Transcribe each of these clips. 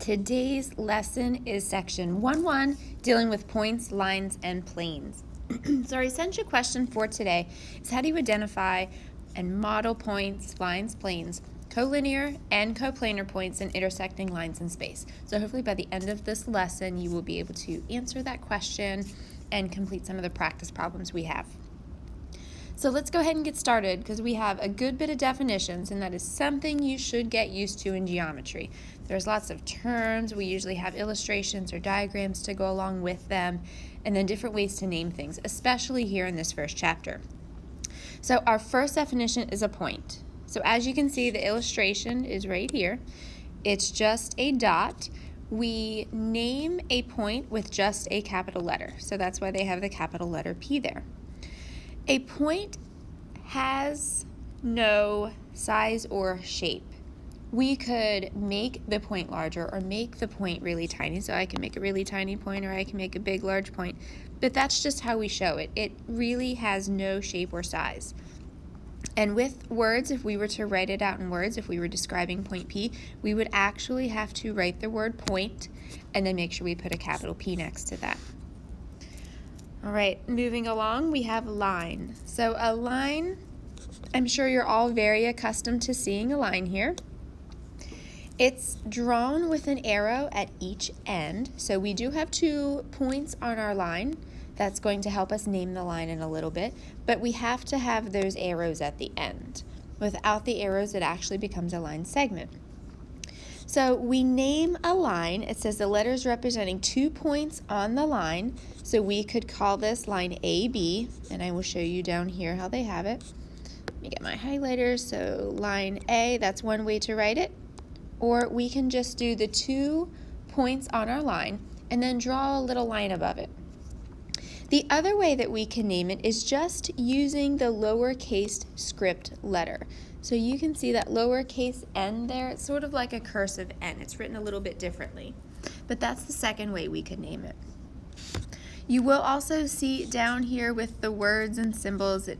Today's lesson is section 1-1, dealing with points, lines, and planes. So our essential question for today is how do you identify and model points, lines, planes, collinear and coplanar points and intersecting lines in space. So hopefully by the end of this lesson, you will be able to answer that question and complete some of the practice problems we have. So let's go ahead and get started because we have a good bit of definitions, and that is something you should get used to in geometry. There's lots of terms. We usually have illustrations or diagrams to go along with them, and then different ways to name things, especially here in this first chapter. So our first definition is a point. So as you can see, the illustration is right here. It's just a dot. We name a point with just a capital letter. So that's why they have the capital letter P there. A point has no size or shape. We could make the point larger or make the point really tiny. So I can make a really tiny point or I can make a big, large point. But that's just how we show it. It really has no shape or size. And with words, if we were to write it out in words, if we were describing point P, we would actually have to write the word point and then make sure we put a capital P next to that. All right, moving along, we have line. So a line, I'm sure you're all very accustomed to seeing a line here. It's drawn with an arrow at each end. So we do have 2 points on our line. That's going to help us name the line in a little bit, but we have to have those arrows at the end. Without the arrows, it actually becomes a line segment. So we name a line. It says the letters representing 2 points on the line. So we could call this line AB, and I will show you down here how they have it. Let me get my highlighters. So line A, that's one way to write it. Or we can just do the 2 points on our line and then draw a little line above it. The other way that we can name it is just using the lowercase script letter. So you can see that lowercase n there. It's sort of like a cursive N. It's written a little bit differently. But that's the second way we could name it. You will also see down here with the words and symbols that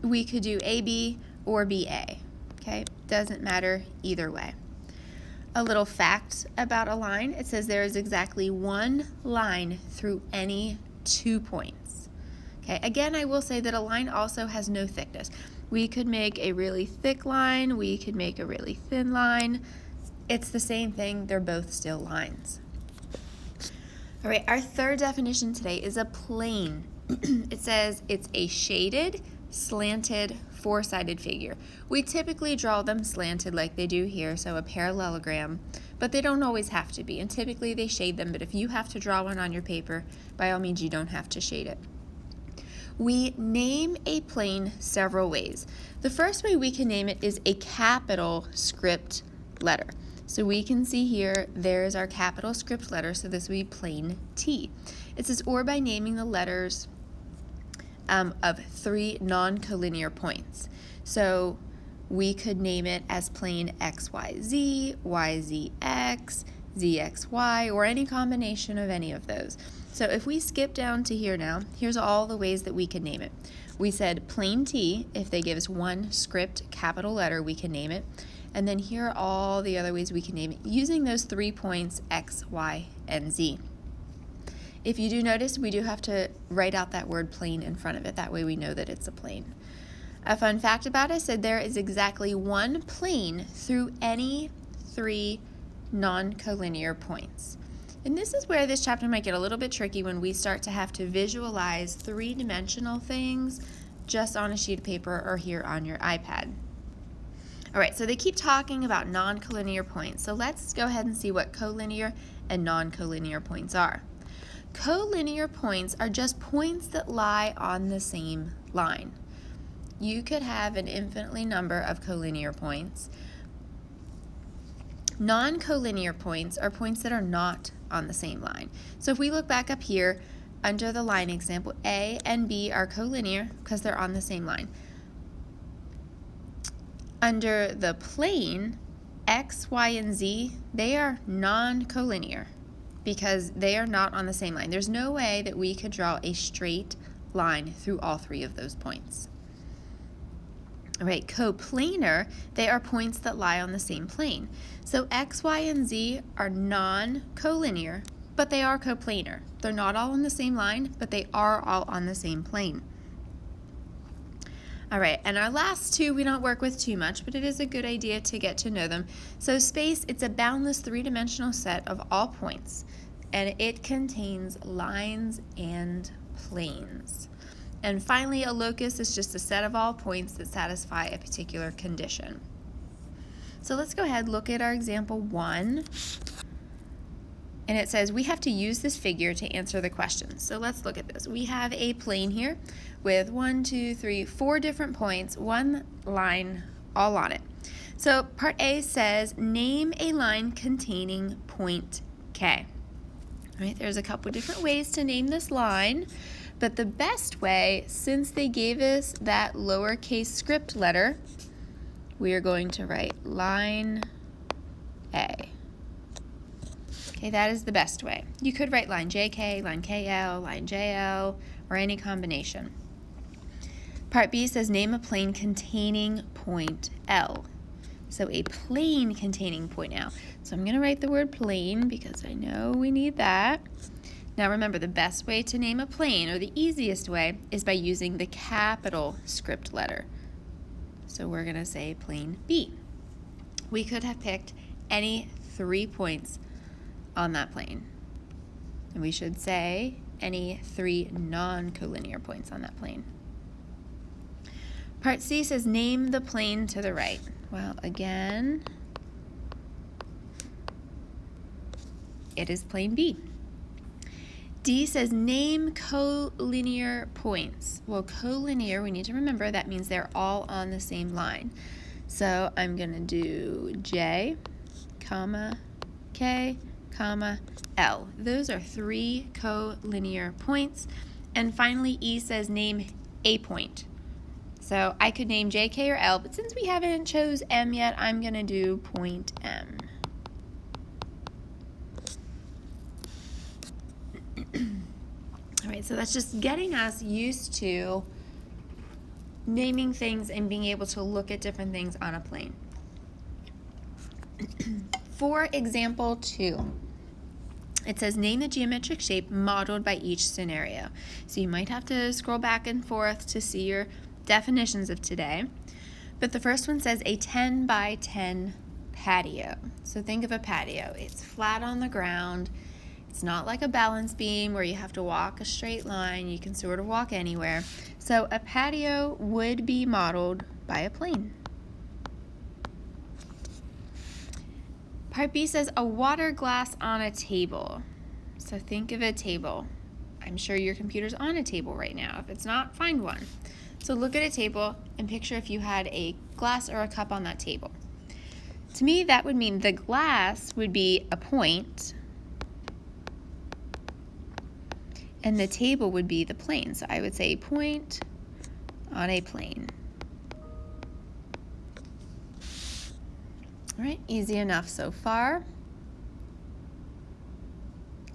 we could do AB or BA. Okay? Doesn't matter either way. A little fact about a line. It says there is exactly 1 line through any 2 points. Okay, again, I will say that a line also has no thickness. We could make a really thick line, we could make a really thin line. It's the same thing, they're both still lines. All right, our third definition today is a plane. It says it's a shaded, slanted, 4-sided figure. We typically draw them slanted like they do here, so a parallelogram, but they don't always have to be, and typically they shade them, but if you have to draw one on your paper, by all means you don't have to shade it. We name a plane several ways. The first way we can name it is a capital script letter. So we can see here, there's our capital script letter, so this would be plane T. It says, or by naming the letters of 3 non-collinear points. So we could name it as plane XYZ, YZX, ZXY, or any combination of any of those. So if we skip down to here now, here's all the ways that we could name it. We said plane T, if they give us 1 script capital letter, we can name it. And then here are all the other ways we can name it using those 3 points X, Y, and Z. If you do notice, we do have to write out that word plane in front of it. That way we know that it's a plane. A fun fact about it said there is exactly 1 plane through any 3 non-collinear points. And this is where this chapter might get a little bit tricky when we start to have to visualize 3-dimensional things just on a sheet of paper or here on your iPad. All right, so they keep talking about non-collinear points. So let's go ahead and see what collinear and non-collinear points are. Collinear points are just points that lie on the same line. You could have an infinitely number of collinear points. Non-collinear points are points that are not on the same line. So if we look back up here, under the line example, A and B are collinear because they're on the same line. Under the plane, X, Y, and Z, they are non-collinear because they are not on the same line. There's no way that we could draw a straight line through all 3 of those points. Right, coplanar, they are points that lie on the same plane. So x, y, and z are non-collinear, but they are coplanar. They're not all on the same line, but they are all on the same plane. All right, and our last two we don't work with too much, but it is a good idea to get to know them. So space, it's a boundless three-dimensional set of all points, and it contains lines and planes. And finally, a locus is just a set of all points that satisfy a particular condition. So let's go ahead and look at our example 1. And it says we have to use this figure to answer the question. So let's look at this. We have a plane here with 4 different points, one line all on it. So part A says name a line containing point K. All right, there's a couple different ways to name this line. But the best way, since they gave us that lowercase script letter, we are going to write line A. Okay, that is the best way. You could write line JK, line KL, line JL, or any combination. Part B says name a plane containing point L. So a plane containing point L. So I'm going to write the word plane because I know we need that. Now remember, the best way to name a plane, or the easiest way, is by using the capital script letter. So we're going to say plane B. We could have picked any 3 points on that plane. And we should say any 3 non-collinear points on that plane. Part C says name the plane to the right. Well, again, it is plane B. D says name collinear points. Well, collinear, we need to remember that means they're all on the same line. So I'm going to do J, comma, K, comma, L. Those are 3 collinear points. And finally, E says name a point. So I could name J, K, or L, but since we haven't chose M yet, I'm going to do point M. All right, so that's just getting us used to naming things and being able to look at different things on a plane. For example 2, it says name the geometric shape modeled by each scenario. So you might have to scroll back and forth to see your definitions of today. But the first one says a 10 by 10 patio. So think of a patio. It's flat on the ground. It's not like a balance beam where you have to walk a straight line. You can sort of walk anywhere. So a patio would be modeled by a plane. Part B says a water glass on a table. So think of a table. I'm sure your computer's on a table right now. If it's not, find one. So look at a table and picture if you had a glass or a cup on that table. To me, that would mean the glass would be a point, and the table would be the plane. So I would say point on a plane. All right, easy enough so far.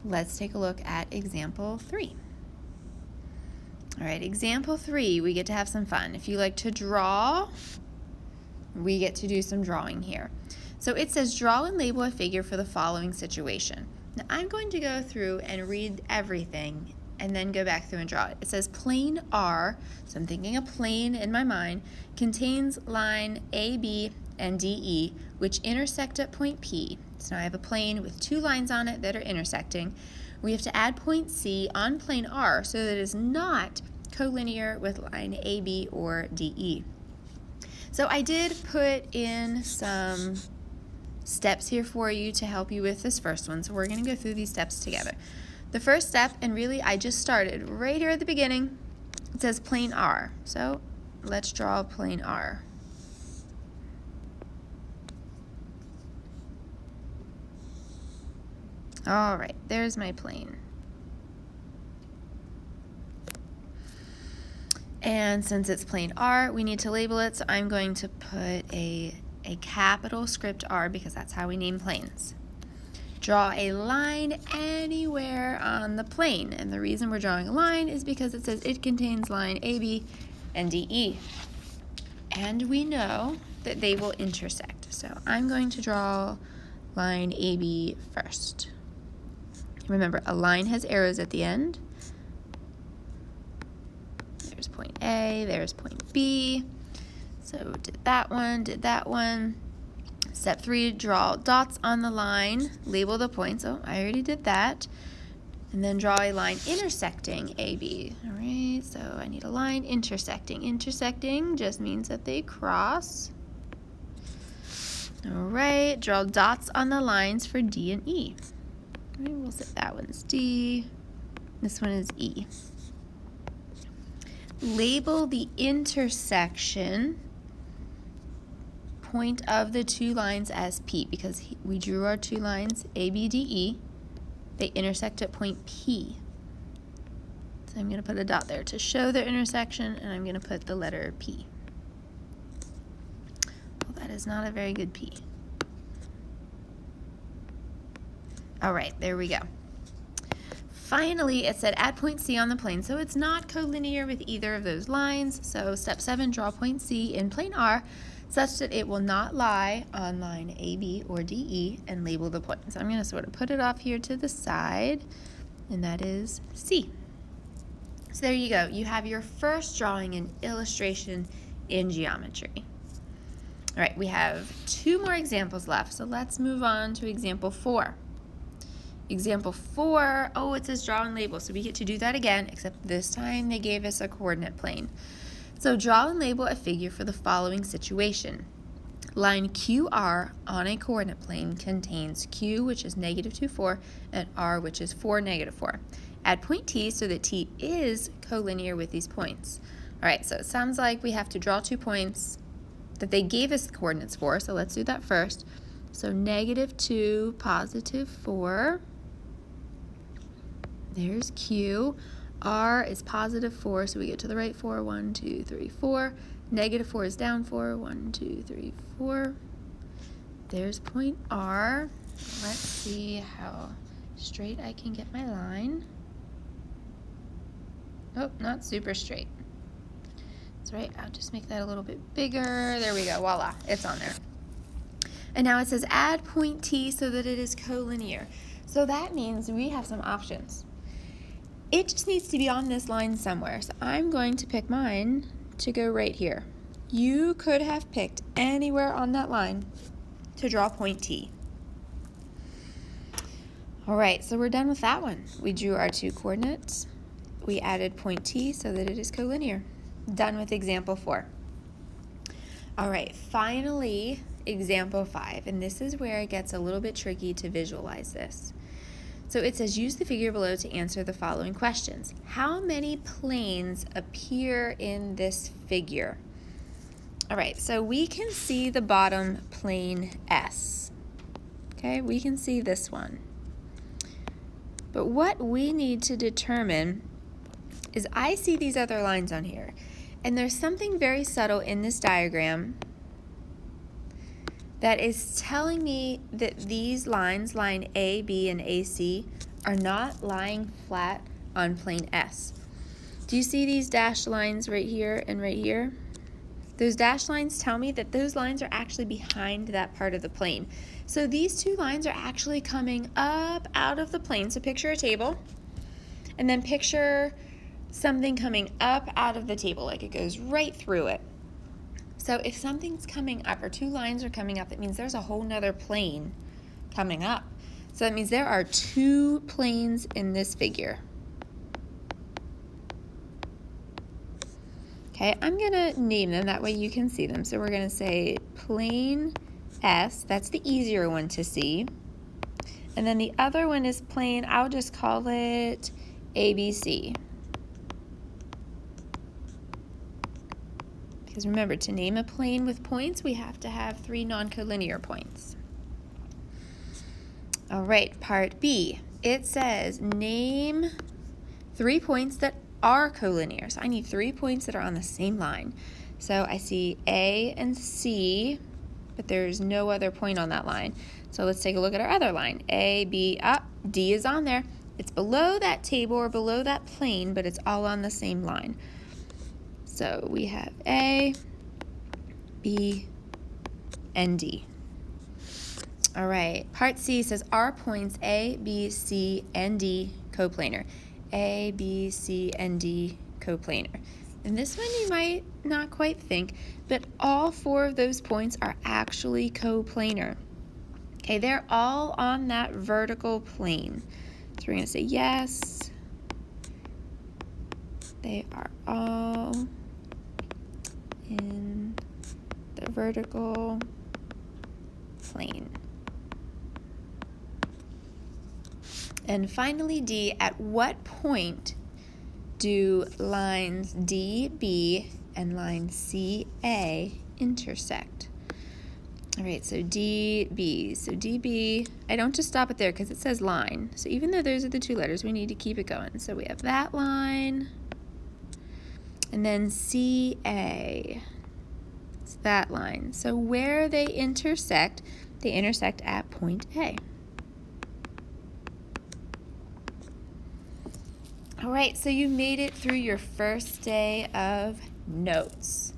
Let's take a look at example 3. All right, example 3, we get to have some fun. If you like to draw, we get to do some drawing here. So it says draw and label a figure for the following situation. Now I'm going to go through and read everything and then go back through and draw it. It says plane R, so I'm thinking a plane in my mind, contains line AB and DE, which intersect at point P. So now I have a plane with 2 lines on it that are intersecting. We have to add point C on plane R so that it is not collinear with line AB or DE. So I did put in some steps here for you to help you with this first one. So we're going to go through these steps together. The first step, and really I just started right here at the beginning, it says plane R. So let's draw plane R. All right, there's my plane. And since it's plane R, we need to label it, so I'm going to put a capital script R because that's how we name planes. Draw a line anywhere on the plane, and the reason we're drawing a line is because it says it contains line AB and DE. And we know that they will intersect. So I'm going to draw line AB first. Remember, a line has arrows at the end. There's point A, there's point B. So did that one. Step 3, draw dots on the line, label the points. Oh, I already did that. And then draw a line intersecting AB. All right, so I need a line intersecting. Intersecting just means that they cross. All right, draw dots on the lines for D and E. All right, we'll say that one's D, this one is E. Label the intersection point of the two lines as P, because we drew our two lines A, B, D, E. They intersect at point P. So I'm going to put a dot there to show their intersection, and I'm going to put the letter P. Well, that is not a very good P. All right, there we go. Finally, it said add point C on the plane, so it's not collinear with either of those lines. So step 7, draw point C in plane R such that it will not lie on line AB or DE, and label the point. So I'm going to sort of put it off here to the side, and that is C. So there you go. You have your first drawing and illustration in geometry. All right, we have 2 more examples left, so let's move on to example 4. Example 4, oh, it says draw and label, so we get to do that again, except this time they gave us a coordinate plane. So draw and label a figure for the following situation. Line QR on a coordinate plane contains Q, which is -2, 4, and R, which is 4, -4. Add point T so that T is collinear with these points. All right, so it sounds like we have to draw 2 points that they gave us the coordinates for, so let's do that first. So -2, +4. There's Q. R is +4, so we get to the right 4. 1, 2, 3, 4. -4 is down 4. 1, 2, 3, 4. There's point R. Let's see how straight I can get my line. Oh, not super straight. That's right. I'll just make that a little bit bigger. There we go. Voila. It's on there. And now it says add point T so that it is collinear. So that means we have some options. It just needs to be on this line somewhere. So I'm going to pick mine to go right here. You could have picked anywhere on that line to draw point T. All right, so we're done with that one. We drew our 2 coordinates. We added point T so that it is collinear. Done with example 4. All right, finally, example 5, and this is where it gets a little bit tricky to visualize this. So it says use the figure below to answer the following questions. How many planes appear in this figure? All right, so we can see the bottom plane S. Okay, we can see this one. But what we need to determine is I see these other lines on here, and there's something very subtle in this diagram that is telling me that these lines, line A, B, and AC, are not lying flat on plane S. Do you see these dashed lines right here and right here? Those dashed lines tell me that those lines are actually behind that part of the plane. So these 2 lines are actually coming up out of the plane. So picture a table, and then picture something coming up out of the table, like it goes right through it. So if something's coming up, or 2 lines are coming up, that means there's a whole nother plane coming up. So that means there are 2 planes in this figure. Okay, I'm gonna name them, that way you can see them. So we're gonna say plane S, that's the easier one to see. And then the other one is plane, I'll just call it ABC. Because remember, to name a plane with points, we have to have 3 non-collinear points. All right, part B. It says name 3 points that are collinear. So I need 3 points that are on the same line. So I see A and C, but there's no other point on that line. So let's take a look at our other line. A, B, D is on there. It's below that table or below that plane, but it's all on the same line. So we have A, B, and D. All right, part C says, are points A, B, C, and D coplanar? A, B, C, and D coplanar. And this one you might not quite think, but all 4 of those points are actually coplanar. Okay, they're all on that vertical plane. So we're going to say yes, they are all in the vertical plane. And finally, D, at what point do lines DB and line CA intersect? All right, so DB. So DB, I don't just stop it there because it says line. So even though those are the 2 letters, we need to keep it going. So we have that line, and then CA. It's that line. So where they intersect at point A. All right, so you made it through your first day of notes.